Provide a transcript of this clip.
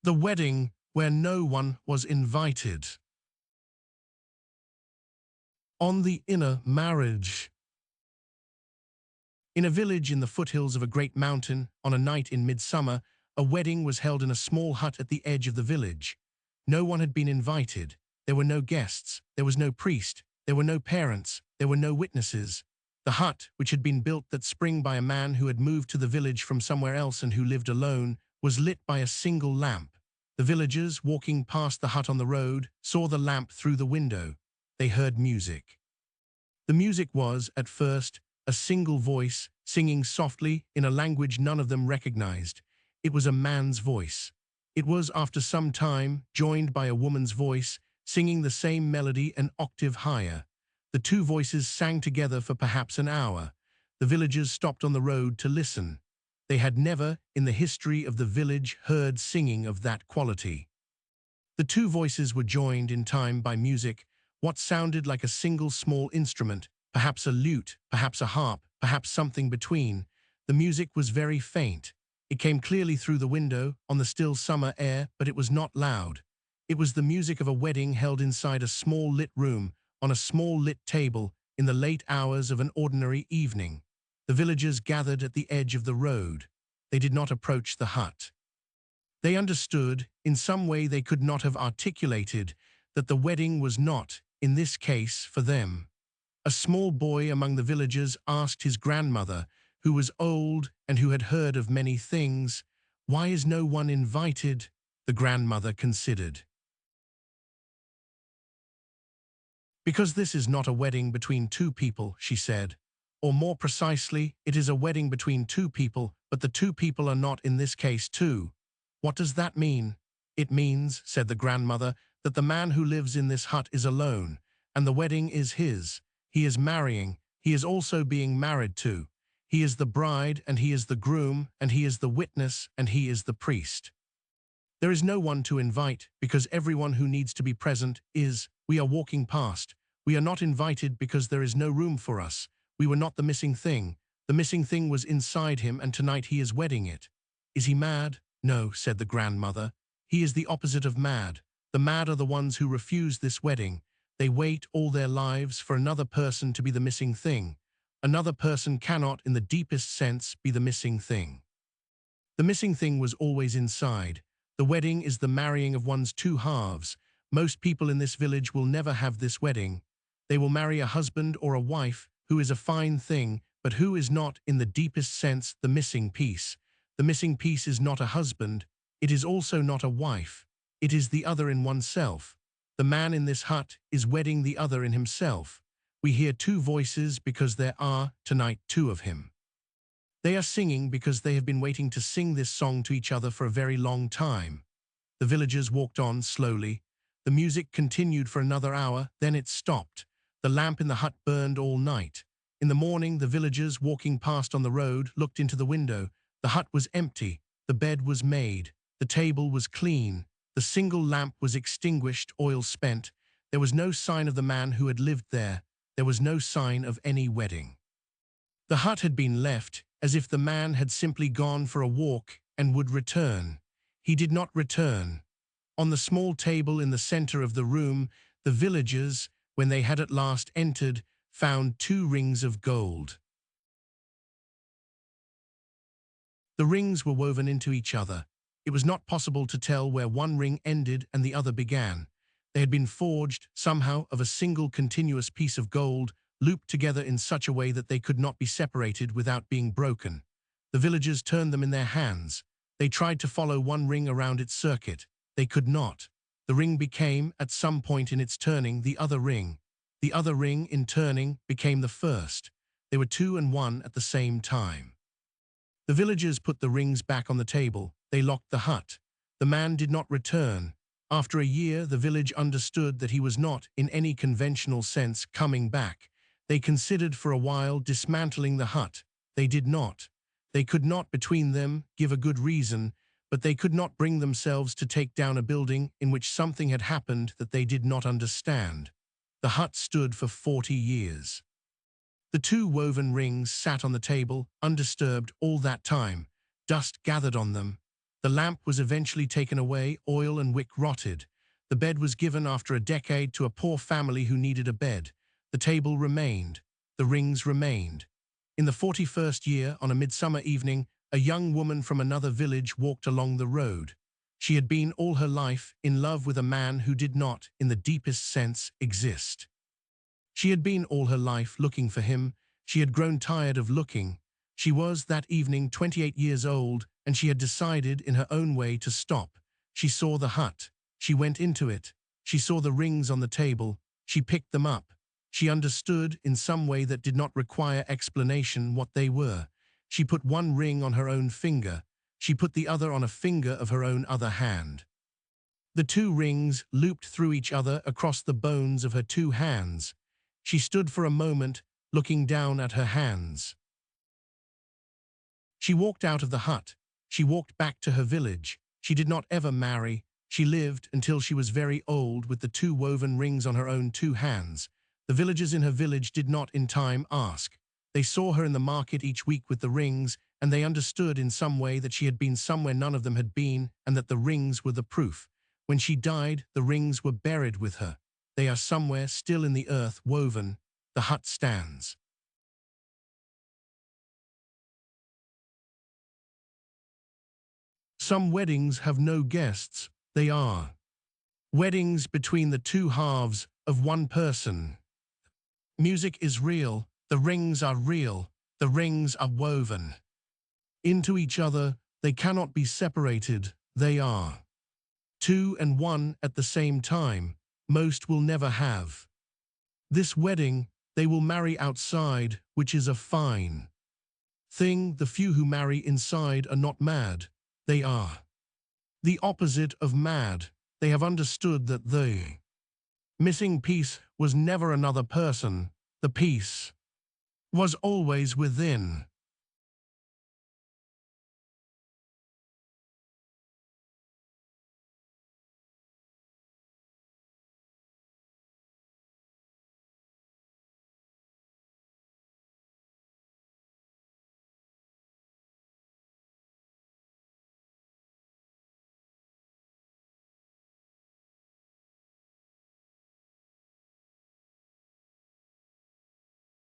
The wedding where no one was invited. On the inner marriage. In a village in the foothills of a great mountain, on a night in midsummer, a wedding was held in a small hut at the edge of the village. No one had been invited. There were no guests. There was no priest. There were no parents. There were no witnesses. The hut, which had been built that spring by a man who had moved to the village from somewhere else and who lived alone, was lit by a single lamp. The villagers, walking past the hut on the road, saw the lamp through the window. They heard music. The music was, at first, a single voice, singing softly in a language none of them recognized. It was a man's voice. It was, after some time, joined by a woman's voice, singing the same melody an octave higher. The two voices sang together for perhaps an hour. The villagers stopped on the road to listen. They had never, in the history of the village, heard singing of that quality. The two voices were joined in time by music, what sounded like a single small instrument, perhaps a lute, perhaps a harp, perhaps something between. The music was very faint. It came clearly through the window, on the still summer air, but it was not loud. It was the music of a wedding held inside a small lit room, on a small lit table, in the late hours of an ordinary evening. The villagers gathered at the edge of the road. They did not approach the hut. They understood, in some way they could not have articulated, that the wedding was not, in this case, for them. A small boy among the villagers asked his grandmother, who was old and who had heard of many things, "Why is no one invited?" The grandmother considered. "Because this is not a wedding between two people," she said. "Or more precisely, it is a wedding between two people, but the two people are not in this case two." "What does that mean?" "It means," said the grandmother, "that the man who lives in this hut is alone, and the wedding is his. He is marrying, he is also being married to. He is the bride, and he is the groom, and he is the witness, and he is the priest. There is no one to invite, because everyone who needs to be present is. We are walking past. We are not invited because there is no room for us. We were not the missing thing. The missing thing was inside him, and tonight he is wedding it." "Is he mad?" "No," said the grandmother. "He is the opposite of mad. The mad are the ones who refuse this wedding. They wait all their lives for another person to be the missing thing. Another person cannot, in the deepest sense, be the missing thing. The missing thing was always inside. The wedding is the marrying of one's two halves. Most people in this village will never have this wedding. They will marry a husband or a wife, who is a fine thing, but who is not, in the deepest sense, the missing piece. The missing piece is not a husband. It is also not a wife. It is the other in oneself. The man in this hut is wedding the other in himself. We hear two voices because there are, tonight, two of him. They are singing because they have been waiting to sing this song to each other for a very long time." The villagers walked on slowly. The music continued for another hour, then it stopped. The lamp in the hut burned all night. In the morning, the villagers, walking past on the road, looked into the window. The hut was empty. The bed was made. The table was clean. The single lamp was extinguished, oil spent. There was no sign of the man who had lived there. There was no sign of any wedding. The hut had been left, as if the man had simply gone for a walk and would return. He did not return. On the small table in the center of the room, the villagers, when they had at last entered, found 2 rings of gold. The rings were woven into each other. It was not possible to tell where one ring ended and the other began. They had been forged, somehow, of a single continuous piece of gold, looped together in such a way that they could not be separated without being broken. The villagers turned them in their hands. They tried to follow one ring around its circuit. They could not. The ring became, at some point in its turning, the other ring. The other ring, in turning, became the first. They were 2 and 1 at the same time. The villagers put the rings back on the table. They locked the hut. The man did not return. After a year, the village understood that he was not, in any conventional sense, coming back. They considered for a while dismantling the hut. They did not. They could not, between them, give a good reason, but they could not bring themselves to take down a building in which something had happened that they did not understand. The hut stood for 40 years. The 2 woven rings sat on the table, undisturbed all that time. Dust gathered on them. The lamp was eventually taken away, oil and wick rotted. The bed was given after a decade to a poor family who needed a bed. The table remained. The rings remained. In the 41st year, on a midsummer evening, a young woman from another village walked along the road. She had been all her life in love with a man who did not, in the deepest sense, exist. She had been all her life looking for him. She had grown tired of looking. She was, that evening, 28 years old, and she had decided in her own way to stop. She saw the hut. She went into it. She saw the rings on the table. She picked them up. She understood, in some way that did not require explanation, what they were. She put one ring on her own finger. She put the other on a finger of her own other hand. The two rings looped through each other across the bones of her two hands. She stood for a moment, looking down at her hands. She walked out of the hut. She walked back to her village. She did not ever marry. She lived until she was very old with the two woven rings on her own two hands. The villagers in her village did not in time ask. They saw her in the market each week with the rings, and they understood in some way that she had been somewhere none of them had been, and that the rings were the proof. When she died, the rings were buried with her. They are somewhere still in the earth, woven. The hut stands. Some weddings have no guests. They are weddings between the two halves of one person. Music is real. The rings are real. The rings are woven into each other. They cannot be separated. They are two and one at the same time. Most will never have this wedding. They will marry outside, which is a fine thing. The few who marry inside are not mad. They are the opposite of mad. They have understood that the missing piece was never another person. The piece was always within.